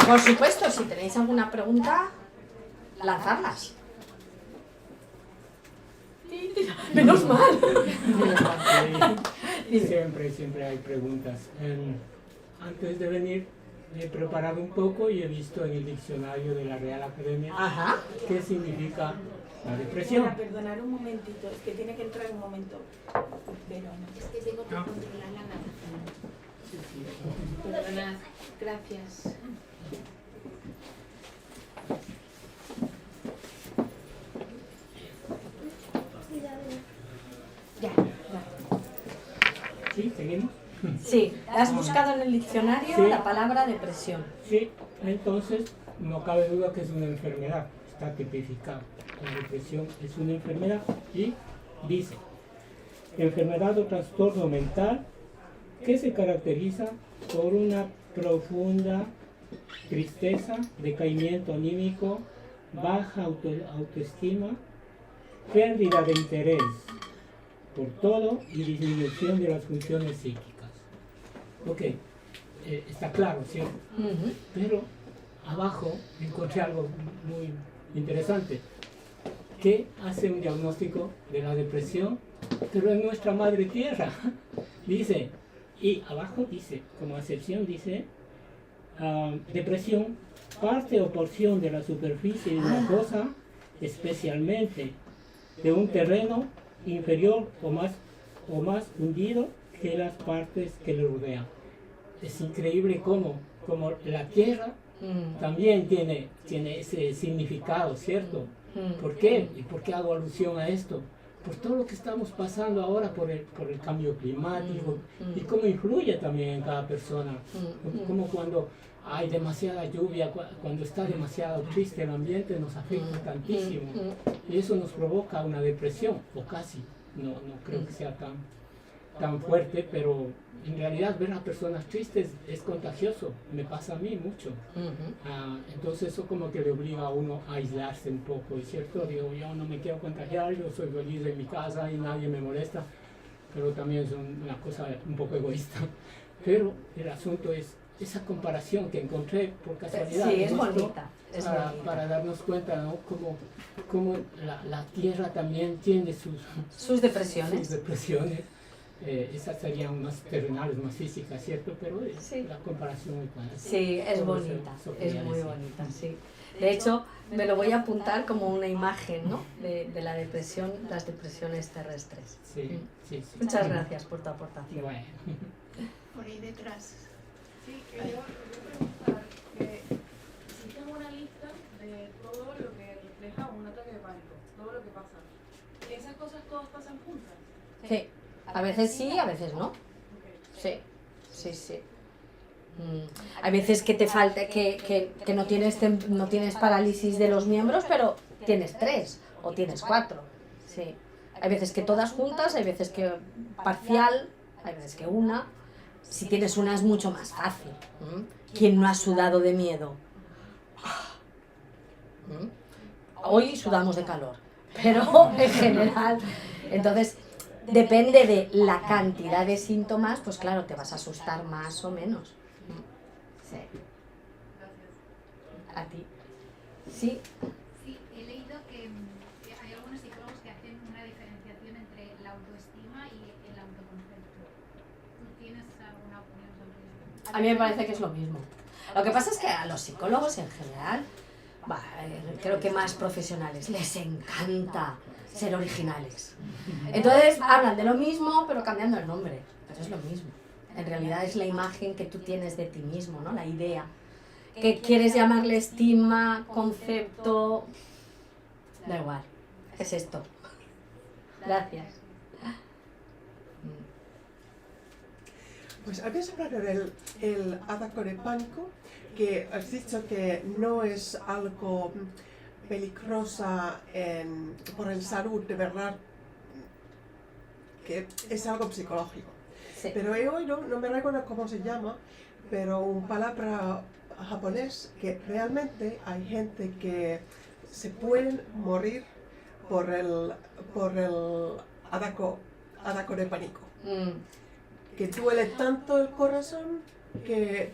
Por supuesto, si tenéis alguna pregunta, lanzadlas. Menos mal. Siempre hay preguntas. Antes de venir he preparado un poco y he visto en el diccionario de la Real Academia qué significa la depresión. Perdonar un momentito, es que tiene que entrar un momento. Pero es que tengo que controlar la narración. Perdonad, gracias. Ya. ¿Sí? ¿Seguimos? Sí, has buscado en el diccionario Sí. la palabra depresión. Sí, entonces no cabe duda que es una enfermedad, está tipificado. La depresión es una enfermedad y dice, enfermedad o trastorno mental que se caracteriza por una profunda tristeza, decaimiento anímico, baja autoestima, pérdida de interés por todo y disminución de las funciones psíquicas. Ok, está claro, ¿cierto? Pero abajo encontré algo muy interesante, que hace un diagnóstico de la depresión, pero en nuestra madre tierra. Dice, y abajo dice, como acepción dice, depresión, parte o porción de la superficie de una cosa, especialmente de un terreno inferior o más hundido que las partes que le rodean. Es increíble cómo la tierra también tiene ese significado, ¿cierto? ¿Por qué? ¿Y por qué hago alusión a esto? Por todo lo que estamos pasando ahora por el cambio climático y cómo influye también en cada persona. Como cuando hay demasiada lluvia, cuando está demasiado triste el ambiente, nos afecta tantísimo. Y eso nos provoca una depresión, o casi. No creo que sea tan fuerte, pero en realidad ver a personas tristes es contagioso. Me pasa a mí mucho. Entonces eso como que le obliga a uno a aislarse un poco, ¿es cierto? Digo, yo no me quiero contagiar, yo soy feliz en mi casa y nadie me molesta, pero también es una cosa un poco egoísta. Pero el asunto es esa comparación que encontré por casualidad. Sí, es bonita. Para darnos cuenta, ¿no? Cómo la tierra también tiene sus depresiones. Esas serían más terrenales, más físicas, ¿cierto? Pero la comparación es buena. Sí, es bonita, es muy bonita, sí. De hecho, me lo voy a apuntar como una imagen, ¿no?, de la depresión, las depresiones terrestres. Sí. Muchas gracias por tu aportación. Bueno. Por ahí detrás. Sí, que yo preguntar que si tengo una lista de todo lo que refleja un ataque de pánico, todo lo que pasa. ¿Esas cosas todas pasan juntas? Sí, a veces sí, a veces no. Okay. Sí. Hay veces que te falta, que no tienes parálisis de los miembros, pero tienes 3 o tienes 4. Sí. Hay veces que todas juntas, hay veces que parcial, hay veces que una. Si tienes una es mucho más fácil. ¿Quién no ha sudado de miedo? Hoy sudamos de calor, pero en general, entonces depende de la cantidad de síntomas, pues claro, te vas a asustar más o menos. Sí. A ti. Sí. Sí, he leído que hay algunos psicólogos que hacen una diferenciación entre la autoestima y el autoconcepto. ¿Tú tienes alguna opinión sobre eso? A mí me parece que es lo mismo. Lo que pasa es que a los psicólogos en general, creo que más profesionales, les encanta ser originales. Entonces hablan de lo mismo, pero cambiando el nombre. Pero es lo mismo. En realidad es la imagen que tú tienes de ti mismo, ¿no? La idea. Que quieres llamarle estima, concepto... Da igual. Es esto. Gracias. Pues habías hablado del ataque de pánico, que has dicho que no es algo peligrosa por la salud, de verdad, que es algo psicológico. Sí. Pero he oído, no me recuerdo cómo se llama, pero una palabra japonés que realmente hay gente que se pueden morir por el ataque de pánico. Que duele tanto el corazón que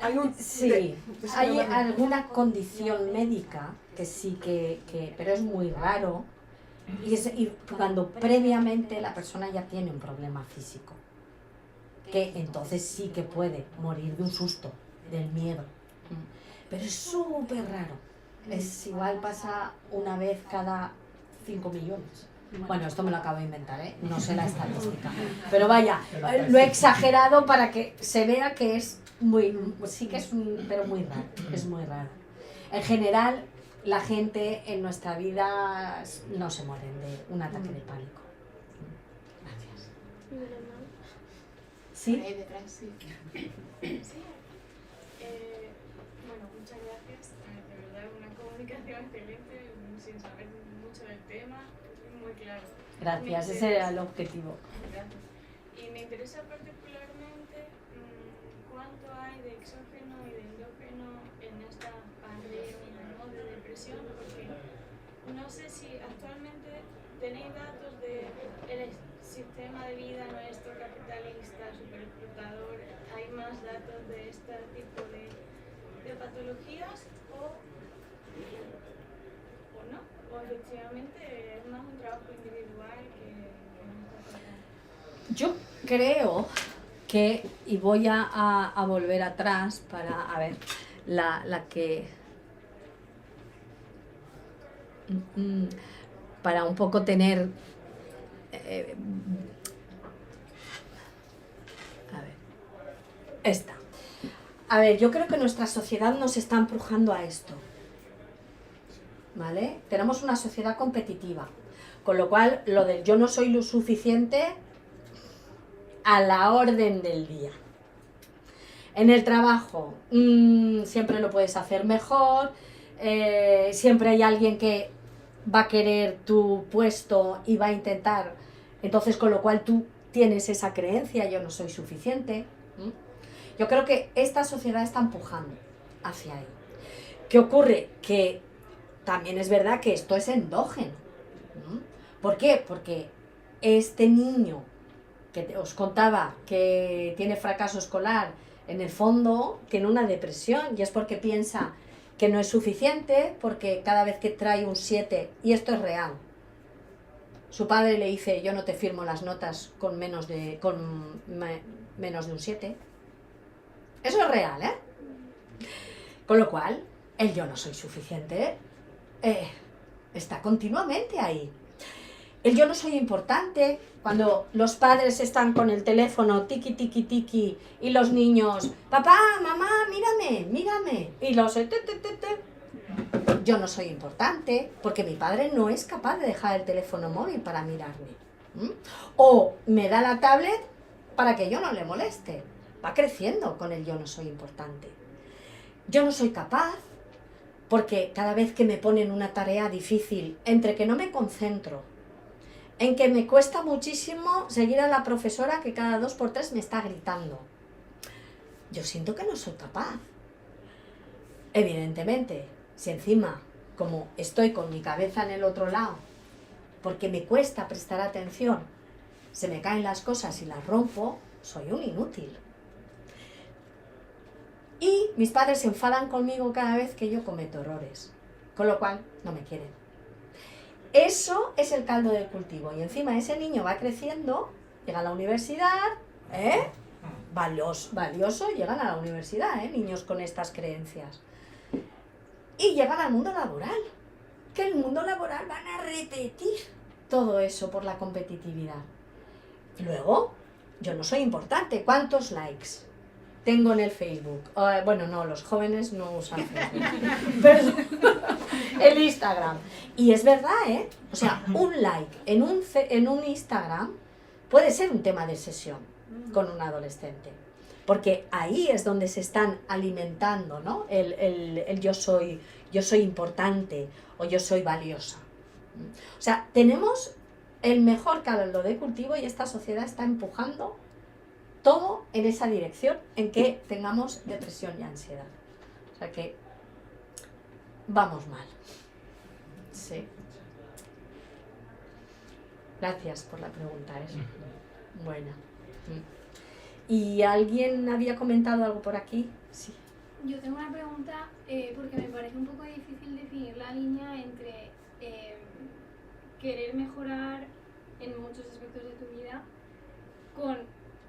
hay un... Sí, hay alguna condición médica que sí pero es muy raro y cuando previamente la persona ya tiene un problema físico, que entonces sí que puede morir de un susto, del miedo, pero es súper raro, es igual pasa una vez cada 5 millones. Bueno, esto me lo acabo de inventar, ¿eh? No sé la estadística. Pero vaya, lo he exagerado para que se vea que es muy... Sí que es pero muy raro, es muy raro. En general, la gente en nuestra vida no se mueren de un ataque de pánico. Gracias. ¿Sí? Ahí detrás, sí. Sí. Bueno, muchas gracias. De verdad, una comunicación excelente, sin saber mucho del tema. Muy claro. Gracias, ese era el objetivo. Gracias. Y me interesa particularmente cuánto hay de exógeno y de endógeno en esta pandemia, ¿no?, de depresión, porque no sé si actualmente tenéis datos del sistema de vida nuestro capitalista, superexplotador, hay más datos de este tipo de patologías o no, o efectivamente es más un trabajo individual que no está pasando. Yo creo que, y voy a volver atrás para, a ver, la que... para un poco tener... a ver, esta. A ver, yo creo que nuestra sociedad nos está empujando a esto. ¿Vale? Tenemos una sociedad competitiva, con lo cual lo del yo no soy lo suficiente a la orden del día. En el trabajo, siempre lo puedes hacer mejor, siempre hay alguien que va a querer tu puesto y va a intentar, entonces con lo cual tú tienes esa creencia, yo no soy suficiente. Yo creo que esta sociedad está empujando hacia ahí. ¿Qué ocurre? Que también es verdad que esto es endógeno. ¿Por qué? Porque este niño que os contaba que tiene fracaso escolar, en el fondo tiene una depresión y es porque piensa que no es suficiente, porque cada vez que trae un 7, y esto es real, su padre le dice: yo no te firmo las notas con menos de un 7. Eso es real, ¿eh? Con lo cual, el yo no soy suficiente está continuamente ahí. El yo no soy importante, cuando los padres están con el teléfono tiki tiki tiki y los niños, papá, mamá, mírame, mírame, y los yo no soy importante porque mi padre no es capaz de dejar el teléfono móvil para mirarme. O me da la tablet para que yo no le moleste. Va creciendo con el yo no soy importante. Yo no soy capaz porque cada vez que me ponen una tarea difícil, entre que no me concentro, en que me cuesta muchísimo seguir a la profesora que cada 2 por 3 me está gritando, yo siento que no soy capaz. Evidentemente, si encima, como estoy con mi cabeza en el otro lado, porque me cuesta prestar atención, se me caen las cosas y las rompo, soy un inútil. Y mis padres se enfadan conmigo cada vez que yo cometo errores, con lo cual no me quieren. Eso es el caldo de cultivo, y encima ese niño va creciendo, llega a la universidad, valioso, llegan a la universidad, niños con estas creencias. Y llegan al mundo laboral, que el mundo laboral van a repetir todo eso por la competitividad. Luego, yo no soy importante, ¿cuántos likes tengo en el Facebook? Bueno, no, los jóvenes no usan Facebook, pero el Instagram. Y es verdad, o sea, un like en un Instagram puede ser un tema de sesión con un adolescente. Porque ahí es donde se están alimentando, ¿no? El yo soy importante o yo soy valiosa. O sea, tenemos el mejor caldo de cultivo y esta sociedad está empujando todo en esa dirección, en que tengamos depresión y ansiedad. O sea que vamos mal. Sí. Gracias por la pregunta, es buena. ¿Y alguien había comentado algo por aquí? Sí. Yo tengo una pregunta porque me parece un poco difícil definir la línea entre querer mejorar en muchos aspectos de tu vida con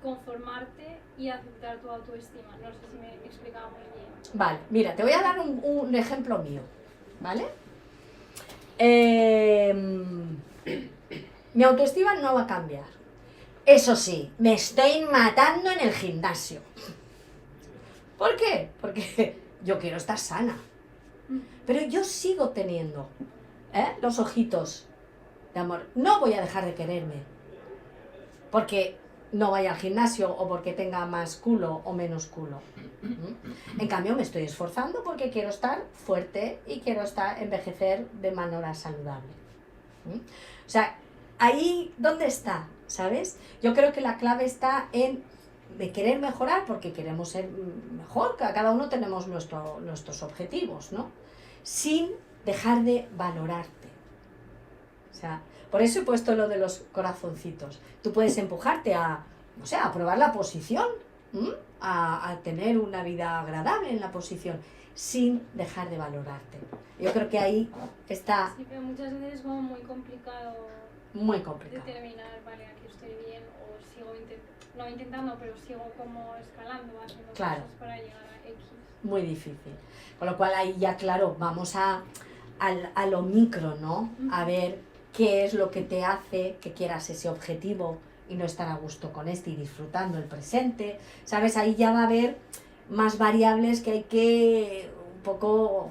conformarte y aceptar tu autoestima. No sé si me he explicado muy bien. Vale, mira, te voy a dar un ejemplo mío, ¿vale? Mi autoestima no va a cambiar. Eso sí, me estoy matando en el gimnasio. ¿Por qué? Porque yo quiero estar sana. Pero yo sigo teniendo los ojitos de amor. No voy a dejar de quererme porque no vaya al gimnasio o porque tenga más culo o menos culo. En cambio, me estoy esforzando porque quiero estar fuerte y quiero envejecer de manera saludable. O sea, ahí, ¿dónde está? ¿Sabes? Yo creo que la clave está en de querer mejorar porque queremos ser mejor, cada uno tenemos nuestros objetivos, ¿no? Sin dejar de valorarte. O sea, por eso he puesto lo de los corazoncitos. Tú puedes empujarte a, no sé, a probar la posición, a tener una vida agradable en la posición, sin dejar de valorarte. Yo creo que ahí está... Sí, pero muchas veces es como muy complicado. Muy complicado. Determinar, vale, aquí estoy bien o sigo no intentando, pero sigo como escalando, haciendo cosas para llegar a X. Muy difícil. Con lo cual ahí ya, claro, vamos a lo micro, ¿no? A ver qué es lo que te hace que quieras ese objetivo y no estar a gusto con y disfrutando el presente. ¿Sabes? Ahí ya va a haber más variables que hay que un poco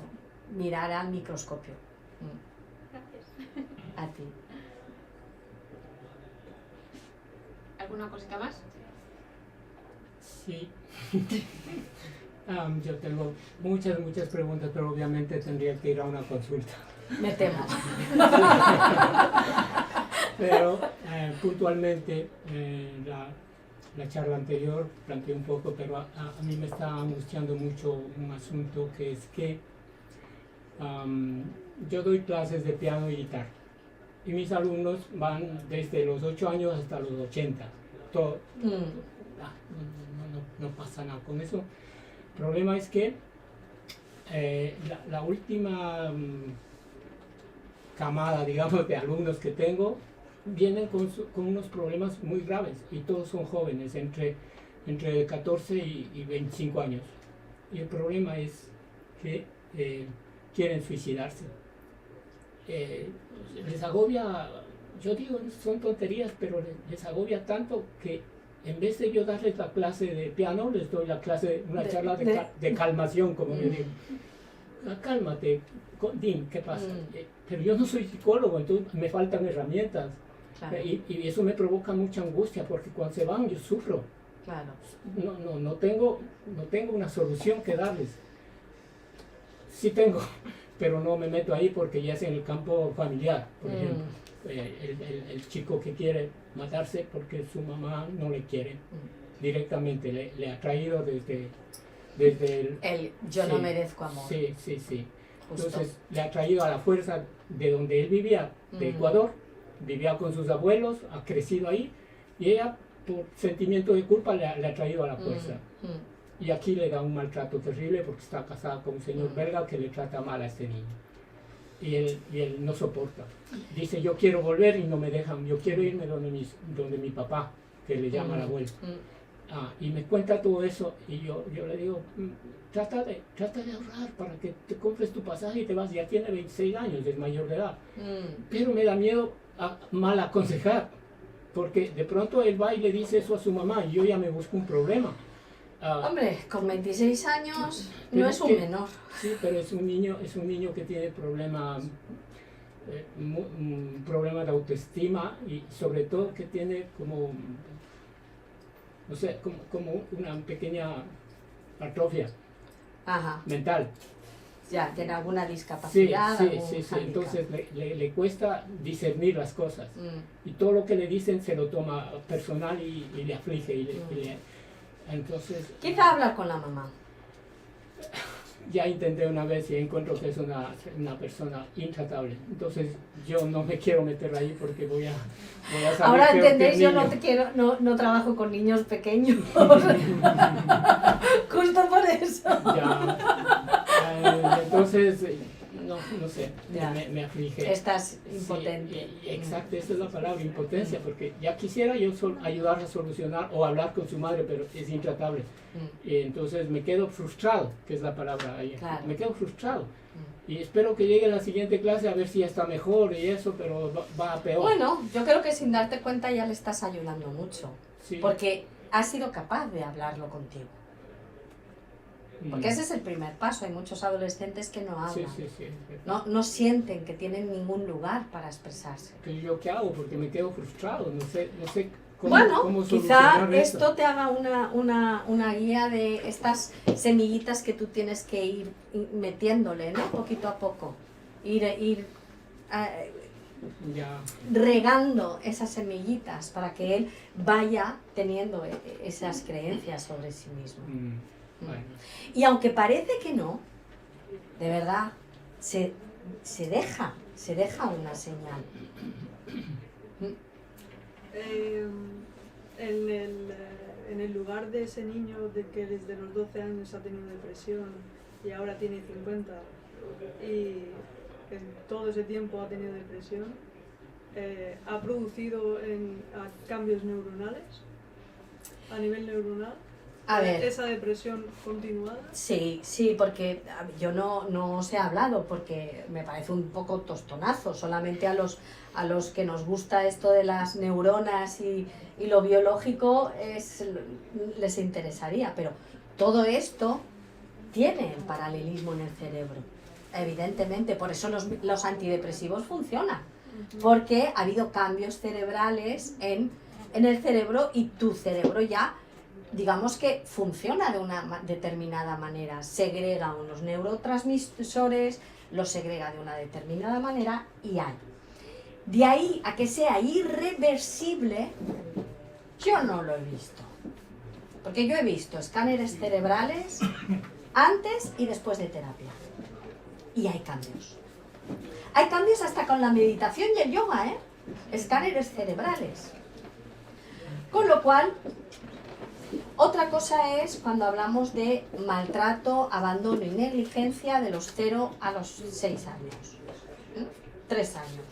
mirar al microscopio. Gracias. A ti. ¿Alguna cosita más? Sí. Yo tengo muchas preguntas, pero obviamente tendría que ir a una consulta. Me temo. Pero puntualmente, la charla anterior planteé un poco, pero a mí me está angustiando mucho un asunto que es que yo doy clases de piano y guitarra. Y mis alumnos van desde los 8 años hasta los 80. Todo, no pasa nada con eso. El problema es que la última camada, digamos, de alumnos que tengo vienen con unos problemas muy graves y todos son jóvenes, entre 14 y 25 años. Y el problema es que quieren suicidarse. Les agobia, yo digo, son tonterías, pero les agobia tanto que en vez de yo darles la clase de piano, les doy una charla de calmación, como yo digo. Cálmate, Dean, ¿qué pasa? Pero yo no soy psicólogo, entonces me faltan herramientas. Claro. Y eso me provoca mucha angustia, porque cuando se van yo sufro. Claro. No tengo una solución que darles. Sí tengo, pero no me meto ahí porque ya es en el campo familiar. Por ejemplo, el chico que quiere matarse porque su mamá no le quiere directamente, le ha traído desde el yo no merezco amor. Sí. Justo. Entonces le ha traído a la fuerza de donde él vivía, de Ecuador, vivía con sus abuelos, ha crecido ahí, y ella por sentimiento de culpa le ha traído a la fuerza. Y aquí le da un maltrato terrible porque está casada con un señor belga que le trata mal a este niño. Y él no soporta. Dice, yo quiero volver y no me dejan, yo quiero irme donde mi papá, que le llama al abuelo. Y me cuenta todo eso y yo le digo, trata de ahorrar para que te compres tu pasaje y te vas. Ya tiene 26 años, es mayor de edad. Pero me da miedo mal aconsejar, porque de pronto él va y le dice eso a su mamá y yo ya me busco un problema. Hombre, con 26 años no es un menor. Sí, pero es un niño que tiene problemas un problema de autoestima y sobre todo que tiene como, no sé, como una pequeña atrofia mental. Ya, tiene alguna discapacidad. Sí. Entonces le cuesta discernir las cosas. Y todo lo que le dicen se lo toma personal y le aflige. Entonces, quizá hablar con la mamá. Ya intenté una vez y encuentro que es una persona intratable. Entonces yo no me quiero meter ahí porque voy a salir. Ahora peor entendéis, que el yo niño. no trabajo con niños pequeños. Justo por eso. Entonces, no sé, me aflige. Estás impotente. Sí, exacto, esa es la palabra, impotencia, porque ya quisiera yo ayudar a solucionar o hablar con su madre, pero es intratable. Y entonces me quedo frustrado, que es la palabra ahí. Claro. Me quedo frustrado. Y espero que llegue a la siguiente clase a ver si ya está mejor y eso, pero va a peor. Bueno, yo creo que sin darte cuenta ya le estás ayudando mucho. Sí. Porque has sido capaz de hablarlo contigo. Porque ese es el primer paso. Hay muchos adolescentes que no hablan. Sí. No sienten que tienen ningún lugar para expresarse. Pero yo qué hago, porque me quedo frustrado, no sé cómo, bueno, cómo quizá solucionar eso. esto te haga una guía de estas semillitas que tú tienes que ir metiéndole, ¿no? Poquito a poco. Ir regando esas semillitas para que él vaya teniendo esas creencias sobre sí mismo. Bueno. Y aunque parece que no, de verdad, se deja una señal. En el lugar de ese niño de que desde los 12 años ha tenido depresión y ahora tiene 50 y en todo ese tiempo ha tenido depresión, ha producido cambios neuronales a nivel neuronal. A ver. ¿Esa depresión continuada? Sí, porque yo no os he hablado porque me parece un poco tostonazo. Solamente a los que nos gusta esto de las neuronas y lo biológico les interesaría. Pero todo esto tiene el paralelismo en el cerebro, evidentemente. Por eso los antidepresivos funcionan. Porque ha habido cambios cerebrales en el cerebro y tu cerebro ya, digamos que funciona de una determinada manera, segrega unos neurotransmisores, los segrega de una determinada manera y hay. De ahí a que sea irreversible, yo no lo he visto. Porque yo he visto escáneres cerebrales antes y después de terapia. Y hay cambios. Hay cambios hasta con la meditación y el yoga, ¿eh? Escáneres cerebrales. Con lo cual, otra cosa es cuando hablamos de maltrato, abandono y negligencia de los 0 a los 6 años. 3 años.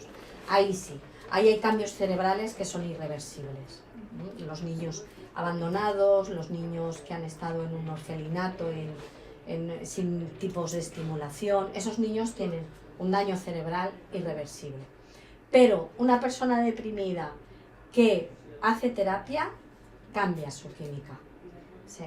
Ahí sí. Ahí hay cambios cerebrales que son irreversibles. Los niños abandonados, los niños que han estado en un orfelinato sin tipos de estimulación, esos niños tienen un daño cerebral irreversible. Pero una persona deprimida que hace terapia cambia su química. Sí.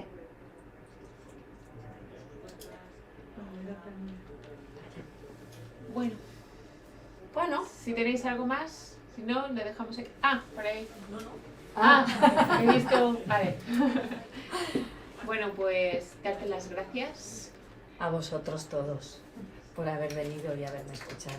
Bueno, si tenéis algo más, si no, le dejamos aquí. Por ahí. He visto. Vale. Bueno, pues darte las gracias. A vosotros todos por haber venido y haberme escuchado.